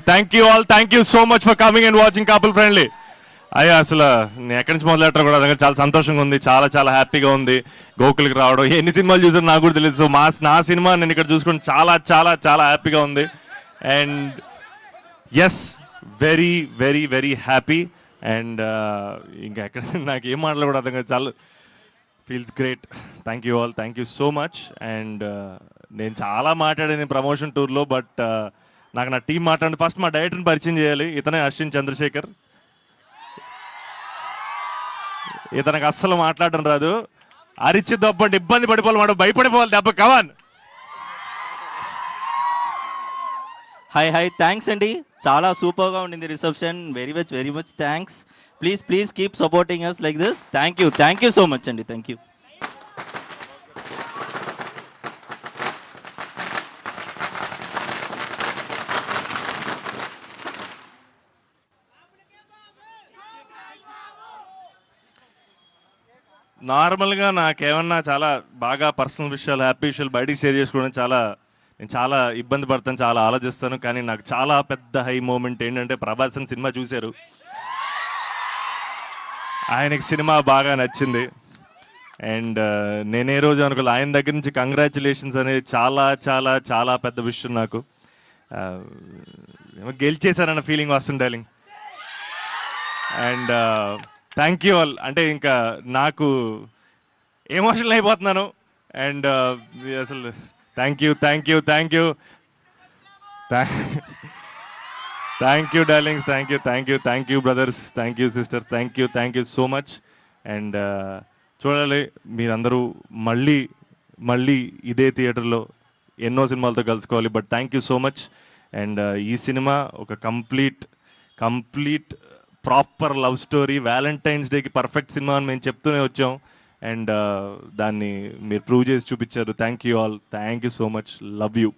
Thank you all, thank you so much for coming and watching couple friendly. అయ్యా అసలు నేను ఎక్కడి నుంచి మొదలెట్టారు కూడా దగ్గర చాలా సంతోషంగా ఉంది, చాలా చాలా హ్యాపీగా ఉంది గోకుల్కి రావడం. ఎన్ని సినిమాలు చూసారు నాకు కూడా తెలియదు. సో నా సినిమా నేను ఇక్కడ చూసుకుని చాలా చాలా చాలా హ్యాపీగా ఉంది. And yes, very very very happy. And ఇంకా ఎక్కడ నాకు ఏం మాటలు కూడా అర్థం కాదు, చాలా feels great. Thank you all, thank you so much. And నేను చాలా మాట్లాడాను ప్రమోషన్ టూర్లో, బట్ నాకు నా టీం మాట్లాడి ఫస్ట్ మా డైరెక్టర్ని పరిచయం చేయాలి. ఇతనే అశ్విన్ చంద్రశేఖర్. ఇతనికి అస్సలు మాట్లాడడం రాదు, అరిచి దెబ్బంటే ఇబ్బంది పడిపోవాలి, మాట భయపడిపోవాలి దెబ్బ. కమాన్. హాయ్ థ్యాంక్స్ అండి, చాలా సూపర్గా ఉండింది reception. Very much thanks. Please keep supporting us like this. Thank you so much అండి. Thank you. నార్మల్గా నాకేమన్నా చాలా బాగా పర్సనల్ విషయాలు, హ్యాపీ విషయాలు బయటికి షేర్ చేసుకోవడం నేను చాలా ఇబ్బంది పడతాను, చాలా ఆలోచిస్తాను. కానీ నాకు చాలా పెద్ద హై మూమెంట్ ఏంటంటే ప్రభాస్ అని సినిమా చూశారు, ఆయనకి సినిమా బాగా నచ్చింది. అండ్ నేనే రోజు అనుకోలే, ఆయన దగ్గర నుంచి కంగ్రాచులేషన్స్ అనేది చాలా చాలా చాలా పెద్ద విషయం. నాకు గెలిచేశారన్న ఫీలింగ్ వస్తుంది darling. And thank you all. అంటే ఇంకా నాకు ఎమోషనల్ అయిపోతున్నాను. అండ్ అసలు thank you darlings, thank you brothers, thank you sister, thank you so much. And చూడాలి మీరందరూ మళ్ళీ ఇదే థియేటర్లో ఎన్నో సినిమాలతో కలుసుకోవాలి. But thank you so much. And ఈ సినిమా ఒక complete proper love story, Valentine's డేకి పర్ఫెక్ట్ సినిమా అని మేము చెప్తూనే వచ్చాం. అండ్ దాన్ని మీరు ప్రూవ్ చేసి చూపించారు. Thank you all, thank you so much, love you.